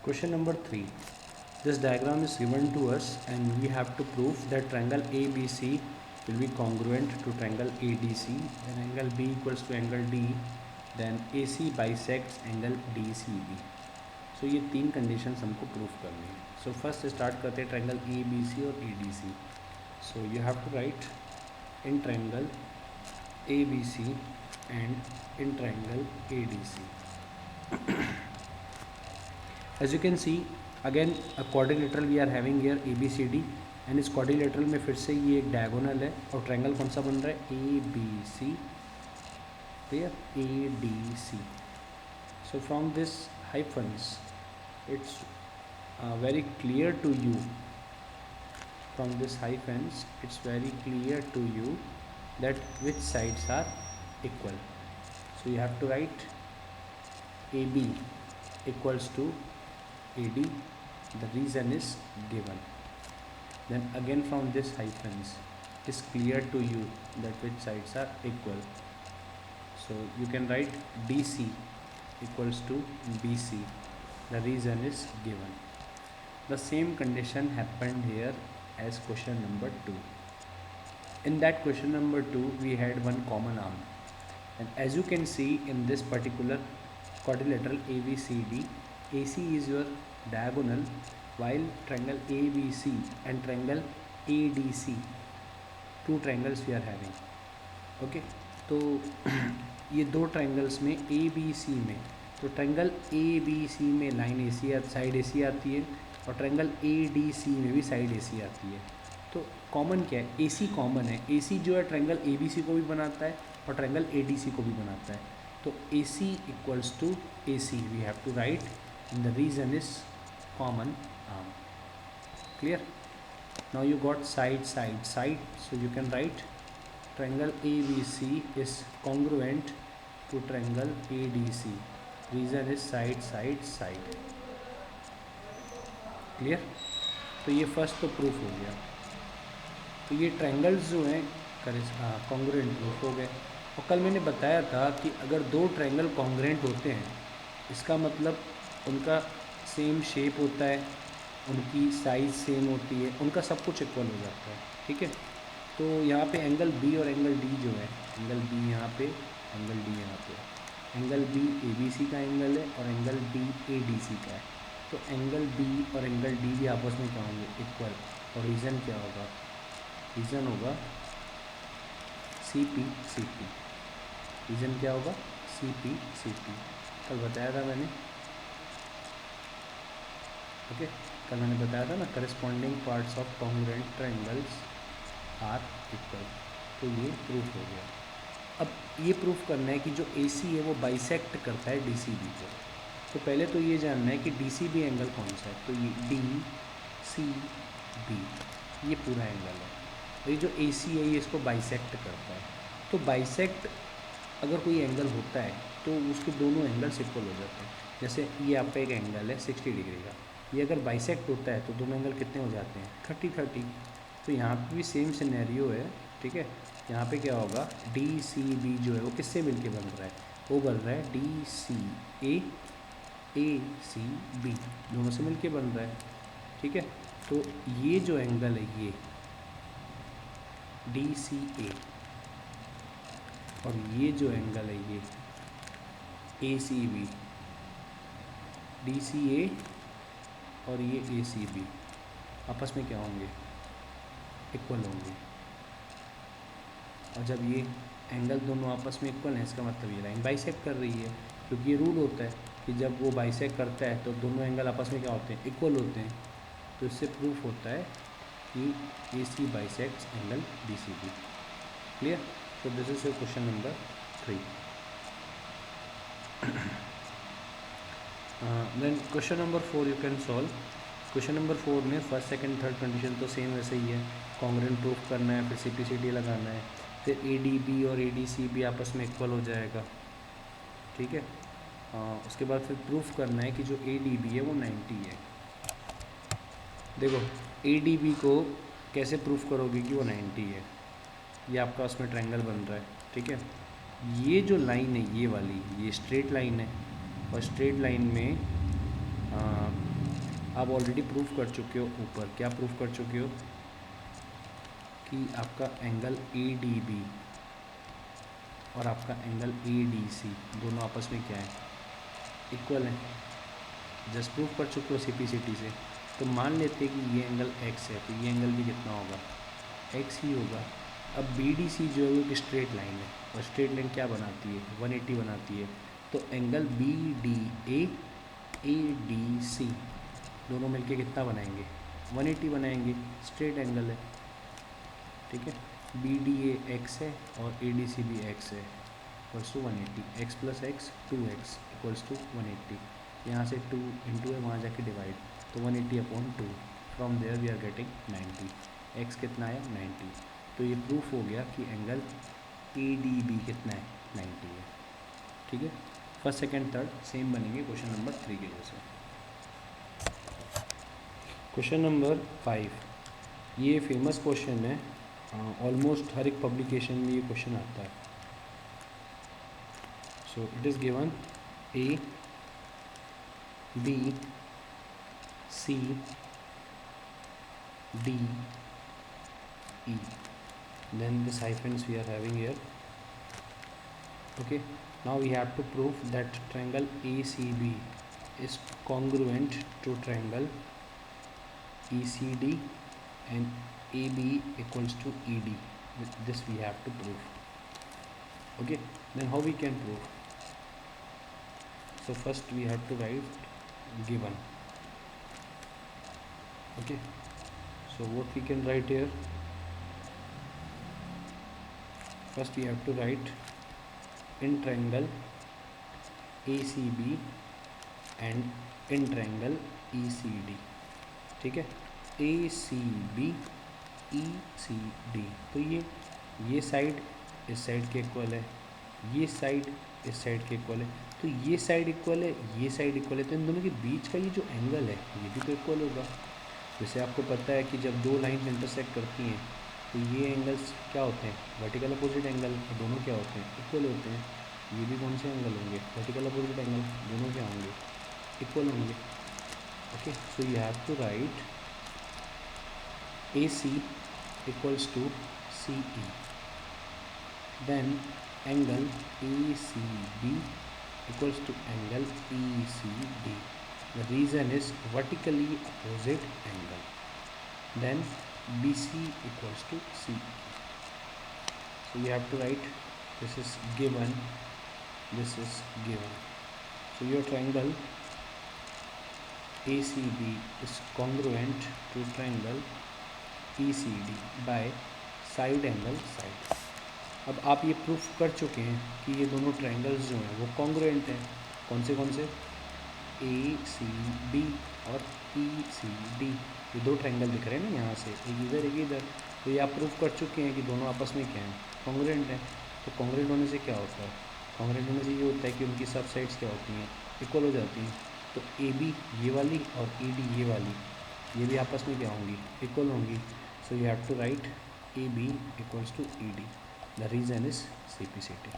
Question number 3. This diagram is given to us and we have to prove that triangle ABC will be congruent to triangle ADC, then angle B equals to angle D, then AC bisects angle DCB. So ये तीन conditions हमको prove करनी है. So first start करते हैं triangle ABC और ADC. So you have to write in triangle ABC and in triangle ADC. As you can see, again a quadrilateral we are having here ABCD and इस quadrilateral में फिर से ये एक diagonal है और triangle कौन सा बन रहा है ABC, clear, ADC. So from this hyphens it's very clear to you, from this hyphens it's very clear to you that which sides are equal. So you have to write AB equals to AD, the reason is given. Then again from this hyphens it is clear to you that which sides are equal. So you can write DC equals to BC, the reason is given. The same condition happened here as question number 2. In that question number 2 we had one common arm, and as you can see in this particular quadrilateral ABCD, AC is your diagonal while triangle ABC and triangle ADC, two triangles we are having. Okay, तो ये दो triangles में ABC में, तो triangle ABC में line AC side AC आती है और triangle ADC में भी side AC आती है. तो common क्या है? AC common है. AC जो है triangle ABC को भी बनाता है और triangle ADC को भी बनाता है. तो AC equals to AC we have to write, and the reason is common arm. Clear? Now you got side, so you can write triangle ABC is congruent to triangle ADC, reason is side. Clear? तो ये first तो proof हो गया. तो ये triangles जो हैं congruent proof हो गए. और कल मैंने बताया था कि अगर दो ट्रायंगल कॉन्ग्रुएंट होते हैं इसका मतलब उनका सेम शेप होता है, उनकी साइज़ सेम होती है, उनका सब कुछ इक्वल हो जाता है. ठीक है. तो यहाँ पे एंगल बी और एंगल डी जो है, एंगल बी यहाँ पे, एंगल डी यहाँ पे, एंगल बी ABC का एंगल है और एंगल डी ADC का है. तो एंगल बी और एंगल डी भी आपस में क्या होंगे? इक्वल. और रीज़न क्या होगा? रीज़न होगा CP. रीज़न क्या होगा? CP. कल बताया था मैंने. ओके, कल मैंने बताया था ना, corresponding parts of congruent triangles are equal. तो ये प्रूफ हो गया. अब ये प्रूफ करना है कि जो AC है वो बाइसेक्ट करता है DCB को. तो पहले तो ये जानना है कि DCB एंगल कौन सा है. तो ये DCB ये पूरा एंगल है. और ये जो AC है ये इसको बाइसेक्ट करता है. तो बाइसेक्ट अगर कोई एंगल होता है तो उसके दोनों एंगल्स इक्वल हो जाते हैं. जैसे ये आपका एक एंगल है 60 डिग्री का, ये अगर बाइसेक्ट होता है तो दोनों एंगल कितने हो जाते हैं? 30. तो यहाँ पे भी सेम सिनेरियो है. ठीक है. यहाँ पे क्या होगा? DCB जो है वो किससे मिलके बन रहा है? वो बन रहा है DCA ACB, दोनों से मिलके बन रहा है. ठीक है. तो ये जो एंगल है ये DCA और ये जो एंगल है ये ACB, DCA और ये ACB आपस में क्या होंगे? इक्वल होंगे. और जब ये एंगल दोनों आपस में इक्वल हैं इसका मतलब ये लाइन बाइसेक्ट कर रही है, क्योंकि ये रूल होता है कि जब वो बाइसेक्ट करता है तो दोनों एंगल आपस में क्या होते हैं? इक्वल होते हैं. तो इससे प्रूफ होता है कि AC bisects angle DCB. Clear? So this is your question number 3. Then question number 4 you can solve. Question number 4 में फर्स्ट सेकंड थर्ड कंडीशन तो सेम वैसे ही है. कॉन्ग्रुएंट प्रूफ करना है, फिर CPCD लगाना है, फिर ADB और ADC भी आपस में इक्वल हो जाएगा. ठीक है. उसके बाद फिर प्रूफ करना है कि जो ADB है वो 90 है. देखो ADB को कैसे प्रूफ करोगे कि वो 90 है? ये आपका उसमें ट्रायंगल बन रहा है. ठीक है. ये जो लाइन है ये वाली, ये स्ट्रेट लाइन है और स्ट्रेट लाइन में आप ऑलरेडी प्रूफ कर चुके हो ऊपर, क्या प्रूफ कर चुके हो कि आपका एंगल ए डी बी और आपका एंगल ए डी सी दोनों आपस में क्या है, इक्वल है। जस्ट प्रूफ कर चुके हो CPCT से। तो मान लेते हैं कि ये एंगल x है, तो ये एंगल भी कितना होगा, x ही होगा। अब BDC जो है वो एक स्ट्रेट लाइन है, और स्ट्रेट लाइन क्या बनाती है, 180 बनाती है। तो एंगल BDA ADC दोनों मिलके कितना बनाएंगे, 180 बनाएंगे, स्ट्रेट एंगल है। ठीक है, BDA x है और ADC भी x है, equals to 180, x plus x 2x equals to 180। यहाँ से 2 इंटू है, वहाँ जाके डिवाइड, तो 180/2, from there we are getting 90। x कितना है, 90। तो ये प्रूफ हो गया कि एंगल ADB कितना है, 90 है। ठीक है, फर्स्ट सेकंड थर्ड सेम बनेंगे क्वेश्चन नंबर 3 के जैसे। क्वेश्चन नंबर 5, ये फेमस क्वेश्चन है, ऑलमोस्ट हर एक पब्लिकेशन में ये क्वेश्चन आता है। So it is given A B C D E, then this hyphens we are having here. Okay, now we have to prove that triangle ACB is congruent to triangle ECD and AB equals to ED. This we have to prove. Okay, then how we can prove? So first we have to write given. Okay, so what we can write here, first we have to write in triangle ACB and in triangle ECD. ठीक है, ACB ECD, तो ये side इस side के equal है, ये side इस side के इक्वल है, तो ये साइड इक्वल है, ये साइड इक्वल है, तो इन दोनों के बीच का ये जो एंगल है ये भी तो इक्वल होगा। जैसे आपको पता है कि जब दो लाइन इंटरसेक्ट करती हैं तो ये एंगल्स क्या होते हैं, वर्टिकल अपोजिट एंगल, दोनों क्या होते हैं, इक्वल होते हैं। ये भी कौन से एंगल होंगे, वर्टिकल अपोजिट एंगल, दोनों क्या होंगे, इक्वल होंगे। Okay, so you have to write AC equals to CE, then angle ACB equals to angle ECD. The reason is vertically opposite angle. Then BC equals to CE. So you have to write, this is given, this is given. So your triangle ACB is congruent to triangle ECD by side angle side. अब आप ये proof कर चुके हैं कि ये दोनों triangles जो हैं वो कॉन्ग्रुएंट हैं। कौन से ACB और ECD, ये दो ट्रायंगल दिख रहे हैं ना यहाँ से, एक इधर एक इधर, तो ये आप प्रूफ कर चुके हैं कि दोनों आपस में क्या हैं, कॉन्ग्रुएंट हैं। तो कॉन्ग्रुएंट होने से क्या होता है, कॉन्ग्रुएंट होने से ये होता है कि उनकी सब साइड्स क्या होती हैं, इक्वल हो जाती हैं। तो AB ये वाली और ED ये वाली, ये भी आपस में क्या होंगी, इक्वल होंगी। So you have to write AB equals to ED. The reason is CPCT.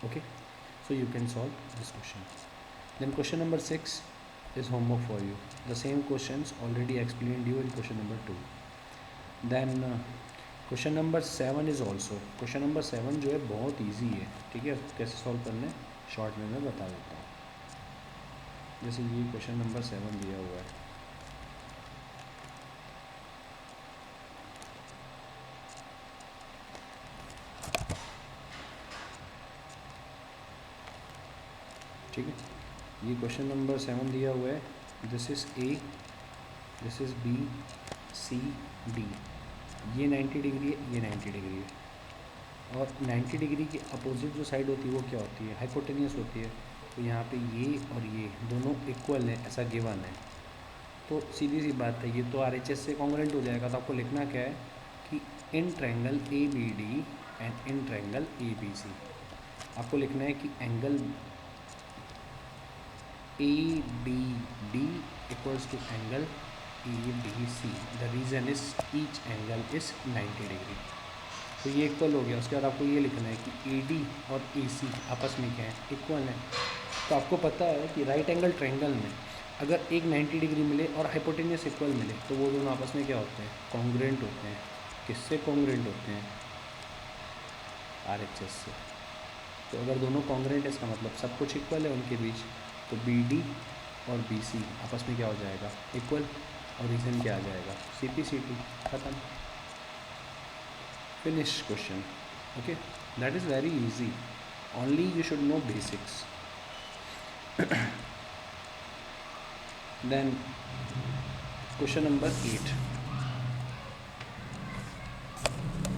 Okay, so you can solve this question. Then question number 6 is homework for you. The same questions already explained you in question number 2. Then question number 7 is also, question number 7 जो है बहुत easy है। ठीक है, कैसे solve करना है short में मैं बता देता हूँ। जैसे ये question number 7 दिया हुआ है, ठीक है, ये क्वेश्चन नंबर 7 दिया हुआ है, this is A, this is B, C, D, ये 90 डिग्री है, ये 90 डिग्री है, और 90 डिग्री की अपोजिट जो साइड होती है वो क्या होती है, हाइपोटेनियस होती है। तो यहाँ पे ये और ये दोनों इक्वल है, ऐसा गिवन है। तो सीधी सी बात है, ये तो RHS से कॉन्ग्रुएंट हो जाएगा। तो आपको लिखना क्या है कि in triangle ABD and in triangle ABC, आपको लिखना है कि angle ABD equals to angle ABC. The reason is each angle is 90 degree. तो ये इक्वल हो गया। उसके बाद आपको ये लिखना है कि AD और AC आपस में क्या है, इक्वल है। तो आपको पता है कि राइट एंगल ट्रायंगल में अगर एक 90 डिग्री मिले और हाइपोटेन्यूस इक्वल मिले तो वो दोनों आपस में क्या होते हैं, कॉन्ग्रुएंट होते हैं। किससे कॉन्ग्रुएंट होते हैं, RHS से। तो अगर दोनों कॉन्ग्रुएंट है इसका मतलब सब कुछ इक्वल है उनके बीच, तो BD और BC आपस में क्या हो जाएगा, इक्वल, और रीजन क्या आ जाएगा, CP/CT, खत्म, finish question. Okay, that is very easy, only you should know basics. Then question number 8.